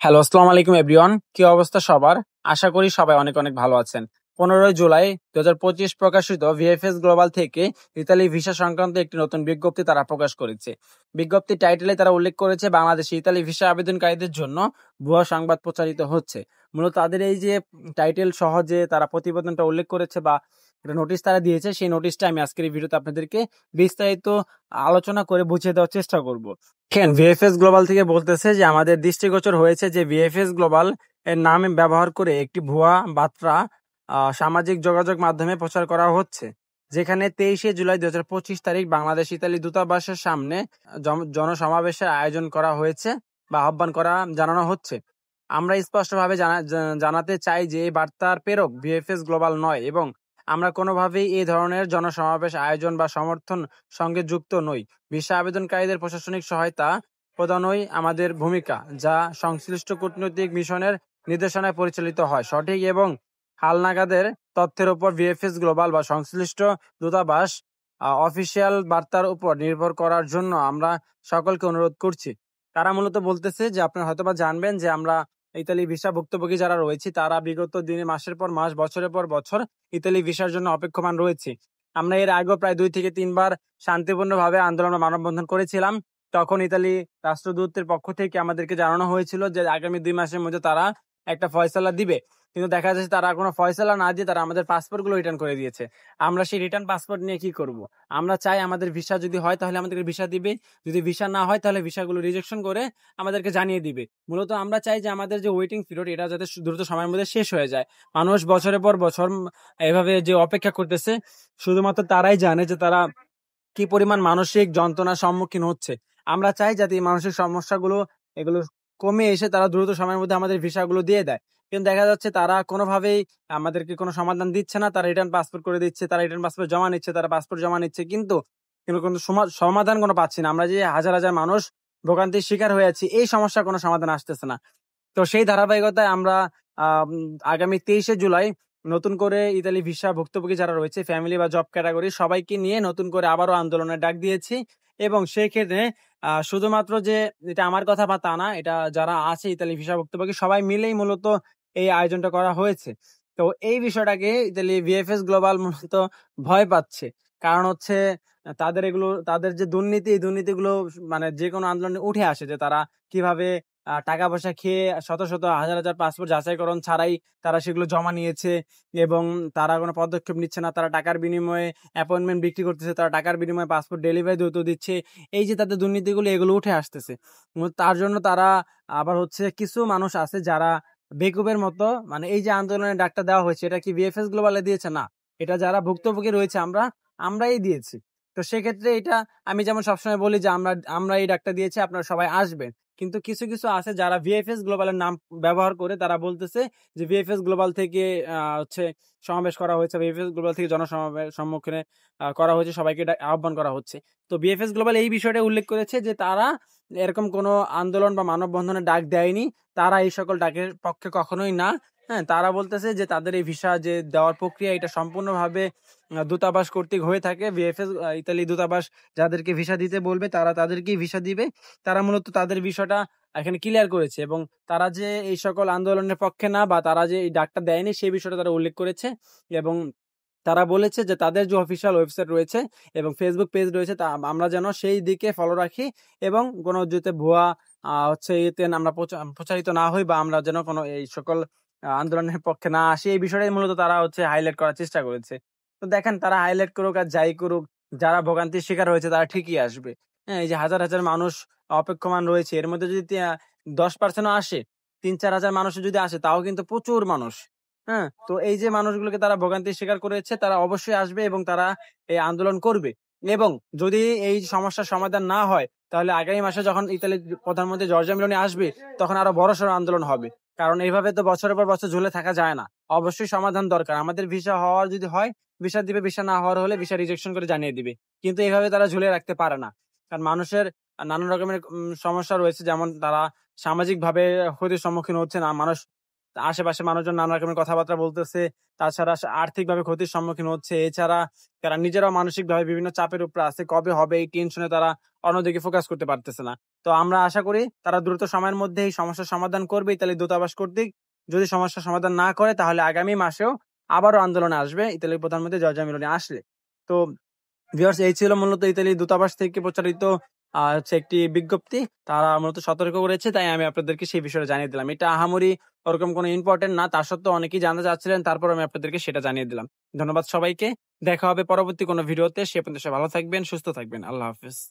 Hello, আসসালামু আলাইকুম everyone. কি অবস্থা সবার? আশা করি সবাই অনেক অনেক ভালো আছেন। 15 জুলাই 2025 প্রকাশিত ভিএফএস গ্লোবাল থেকে ইতালি ভিসা সংক্রান্ত একটি নতুন বিজ্ঞপ্তি তারা প্রকাশ করেছে। বিজ্ঞপ্তির টাইটেলে তারা উল্লেখ করেছে বাংলাদেশে ইতালি ভিসা আবেদনকারীদের জন্য ভুয়া সংবাদ প্রচারিত হচ্ছে। মূলত তাদের এই যে টাইটেল সহ যে তারা প্রতিবেদনটা উল্লেখ করেছে বা একটা নোটিশ তারা দিয়েছে, সেই নোটিশটা আমি আজকের এই ভিডিওতে আপনাদেরকে বিস্তারিত আলোচনা করে বুঝিয়ে দেওয়ার চেষ্টা করব। দেখেন, ভিএফএস গ্লোবাল থেকে বলতেছে যে আমাদের দৃষ্টিগোচর হয়েছে যে ভিএফএস গ্লোবাল এর নাম ব্যবহার করে একটি ভুয়া বার্তা সামাজিক যোগাযোগ মাধ্যমে প্রচার করা হচ্ছে, যেখানে 23 জুলাই 2025 তারিখ বাংলাদেশ ইতালি দূতাবাসের সামনে জনসমাবেশের আয়োজন করা হয়েছে বা আহ্বান করা জানানো হচ্ছে। আমরা স্পষ্টভাবে জানাতে চাই যে এই বার্তার প্রেরক ভিএফএস গ্লোবাল নয় এবং আমরা কোনোভাবেই এই ধরনের জনসমাবেশ আয়োজন বা সমর্থন সঙ্গে যুক্ত নই। ভিসা আবেদনকারীদের প্রশাসনিক সহায়তা প্রদানই আমাদের ভূমিকা, যা সংশ্লিষ্ট কূটনৈতিক মিশনের নির্দেশনায় পরিচালিত হয়। সঠিক এবং হালনাগাদের তথ্যের উপর ভিএফএস গ্লোবাল বা সংশ্লিষ্ট দূতাবাস অফিসিয়াল বার্তার উপর নির্ভর করার জন্য আমরা সকলকে অনুরোধ করছি। তারা মূলত বলতেছে যে আপনারা হয়তোবা জানবেন যে আমরা ইতালি ভিসা ভুক্তভোগী যারা রয়েছে তারা বিগত দিনে মাসের পর মাস বছরের পর বছর ইতালি ভিসার জন্য অপেক্ষমান রয়েছে। আমরা এর আগেও প্রায় 2 থেকে 3 বার শান্তিপূর্ণভাবে আন্দোলন বা মানববন্ধন করেছিলাম। তখন ইতালি রাষ্ট্রদূতের পক্ষ থেকে আমাদেরকে জানানো হয়েছিল যে আগামী 2 মাসের মধ্যে তারা একটা ফয়সালা দিবে, কিন্তু দেখা যাচ্ছে তারা কোনো ফয়সালা না দিয়ে তারা আমাদের পাসপোর্ট গুলো রিটার্ন করে দিয়েছে। আমরা সেই রিটার্ন পাসপোর্ট নিয়ে কি করব? আমরা চাই আমাদের ভিসা যদি হয় তাহলে আমাদেরকে ভিসা দিবে, যদি ভিসা না হয় তাহলে ভিসাগুলো রিজেকশন করে আমাদেরকে জানিয়ে দিবে। মূলত আমরা চাই যে আমাদের যে ওয়েটিং পিরিয়ড এটা যাতে দ্রুত সময়ের মধ্যে শেষ হয়ে যায়। মানুষ বছরের পর বছর এভাবে যে অপেক্ষা করতেছে, শুধুমাত্র তারাই জানে যে তারা কি পরিমাণ মানসিক যন্ত্রণার সম্মুখীন হচ্ছে। আমরা চাই যাতে এই মানসিক সমস্যাগুলো এগুলো কমে এসে তারা দ্রুত সময়ের মধ্যে আমাদের ভিসাগুলো দিয়ে দেয়। কিন্তু দেখা যাচ্ছে তারা কোনোভাবেই আমাদেরকে কোনো সমাধান দিচ্ছে না। তারা রিটার্ন পাসপোর্ট করে দিচ্ছে, তারা রিটার্ন পাসপোর্ট জমা নিচ্ছে, তারা পাসপোর্ট জমা নিচ্ছে, কিন্তু কিন্তু কোনো সমাধান কোনো পাচ্ছি না। আমরা যে হাজার হাজার মানুষ ভোগান্তির শিকার হয়ে আছি, এই সমস্যার কোনো সমাধান আসতেছে না। তো সেই ধারাবাহিকতায় আমরা আগামী 23 জুলাই নতুন করে ইতালি ভিসা ভুক্তভোগী যারা রয়েছে ফ্যামিলি বা জব ক্যাটাগরি সবাইকে নিয়ে নতুন করে আবারও আন্দোলনের ডাক দিয়েছি। এবং সেই ক্ষেত্রে শুধুমাত্র যে এটা আমার কথা বা তা না, এটা যারা আছে ইতালি ভিসা ভুক্তভোগী সবাই মিলেই মূলত এই আয়োজনটা করা হয়েছে। তো এই বিষয়টাকে ইতালি ভিএফএস গ্লোবাল মূলত ভয় পাচ্ছে। কারণ হচ্ছে তাদের যে দুর্নীতি, এই দুর্নীতিগুলো মানে যে কোনো আন্দোলনে উঠে আসে যে তারা কিভাবে টাকা পয়সা খেয়ে শত শত হাজার হাজার পাসপোর্ট যাচাইকরণ ছাড়াই তারা সেগুলো জমা নিয়েছে এবং তারা কোনো পদক্ষেপ নিচ্ছে না। তারা টাকার বিনিময়ে অ্যাপয়েন্টমেন্ট বিক্রি করতেছে, তারা টাকার বিনিময়ে পাসপোর্ট ডেলিভারি দ্রুত দিচ্ছে। এই যে তাদের দুর্নীতিগুলো এগুলো উঠে আসতেছে। তার জন্য তারা আবার হচ্ছে কিছু মানুষ আছে যারা বেকুবের মতো মানে এই যে আন্দোলনের ডাকটা দেওয়া হয়েছে এটা কি ভিএফএস গ্লোবালে দিয়েছে? না, এটা যারা ভুক্তভোগী রয়েছে আমরাই দিয়েছি। তো সেক্ষেত্রে এটা আমি যেমন সবসময় বলি যে আমরা এই ডাকটা দিয়েছি, আপনারা সবাই আসবেন। কিন্তু কিছু কিছু আছে যারা ভিএফএস গ্লোবালের নাম ব্যবহার করে তারা বলতেছে যে ভিএফএস গ্লোবাল থেকে হচ্ছে সমাবেশ করা হয়েছে, ভিএফএস গ্লোবাল থেকে জনসমাবেশ সম্মুখীনে করা হয়েছে, সবাইকে আহ্বান করা হচ্ছে। তো ভিএফএস গ্লোবাল এই বিষয়টা উল্লেখ করেছে যে তারা এরকম কোনো আন্দোলন বা মানববন্ধনের ডাক দেয়নি, তারা এই সকল ডাকের পক্ষে কখনোই না। হ্যাঁ, তারা বলতেছে যে তাদের এই ভিসা যে দেওয়ার প্রক্রিয়া এটা সম্পূর্ণভাবে দূতাবাস কর্তৃক হয়ে থাকে। ভিএফএস ইতালি দূতাবাস যাদেরকে ভিসা দিতে বলবে তারা তাদেরকেই ভিসা দিবে। তারা মূলত তাদের বিষয়টা এখানে ক্লিয়ার করেছে এবং তারা যে এই সকল আন্দোলনের পক্ষে না বা তারা যে এই ডাকটা দেয়নি সেই বিষয়টা তারা উল্লেখ করেছে। এবং তারা বলেছে যে তাদের যে অফিসিয়াল ওয়েবসাইট রয়েছে এবং ফেসবুক পেজ রয়েছে তা আমরা যেন সেই দিকে ফলো রাখি এবং কোনো যাতে ভুয়া হচ্ছে এতে আমরা প্রচারিত না হই বা আমরা যেন কোনো এই সকল আন্দোলনের পক্ষে না আসি, এই বিষয়টাই মূলত তারা হচ্ছে হাইলাইট করার চেষ্টা করেছে। তো দেখেন, তারা হাইলাইট করুক আর যাই করুক, যারা ভোগান্তির শিকার হয়েছে তারা ঠিকই আসবে। হ্যাঁ, এই যে হাজার হাজার মানুষ অপেক্ষমান রয়েছে এর মধ্যে যদি 10% আসে, 3-4 হাজার মানুষ যদি আসে তাও কিন্তু প্রচুর মানুষ। হ্যাঁ, তো এই যে মানুষগুলোকে তারা ভোগান্তির শিকার করেছে তারা অবশ্যই আসবে এবং তারা এই আন্দোলন করবে। এবং যদি এই সমস্যার সমাধান না হয় তাহলে আগামী মাসে যখন ইতালির প্রধানমন্ত্রী জর্জিয়া মেলোনি আসবে তখন আরো বড়সড় আন্দোলন হবে। কারণ এইভাবে তো বছরের পর বছর ঝুলে থাকা যায় না, অবশ্যই সমাধান দরকার। আমাদের ভিসা হওয়ার যদি হয় ভিসা দিবে, ভিসা না হওয়ার হলে ভিসা রিজেকশন করে জানিয়ে দিবে। কিন্তু এইভাবে তারা ঝুলে রাখতে পারে না, কারণ মানুষের নানান রকমের সমস্যা রয়েছে, যেমন তারা সামাজিক ভাবে ক্ষতির সম্মুখীন হচ্ছে না মানুষ। আশেপাশে মানুষজন নানা রকমের কথাবার্তা বলতেছে। তাছাড়া আর্থিকভাবে ক্ষতির সম্মুখীন হচ্ছে। এছাড়া তারা নিজেরাও মানসিকভাবে বিভিন্ন চাপের উপরে আছে। কবে হবে এই টেনশনে তারা অন্যদিকে ফোকাস করতে পারতেছে না। তো আমরা আশা করি তারা দ্রুত সময়ের মধ্যে এই সমস্যার সমাধান করবে ইতালি দূতাবাস কর্তৃক। যদি সমস্যার সমাধান না করে তাহলে আগামী মাসেও আবারও আন্দোলনে আসবে ইতালির প্রধানমন্ত্রী জর্জিয়া মেলোনি আসলে। তো ভিউয়ার্স, এই ছিল মূলত ইতালি দূতাবাস থেকে প্রচারিত হচ্ছে একটি বিজ্ঞপ্তি। তারা মূলত সতর্ক করেছে, তাই আমি আপনাদেরকে সেই বিষয়টা জানিয়ে দিলাম। এটা আহামরি ওরকম কোনো ইম্পর্টেন্ট না, তা সত্ত্বেও অনেকেই জানতে চাচ্ছিলেন, তারপর আমি আপনাদেরকে সেটা জানিয়ে দিলাম। ধন্যবাদ সবাইকে। দেখা হবে পরবর্তী কোনো ভিডিওতে। সে পর্যন্ত সবাই ভালো থাকবেন, সুস্থ থাকবেন। আল্লাহ হাফেজ।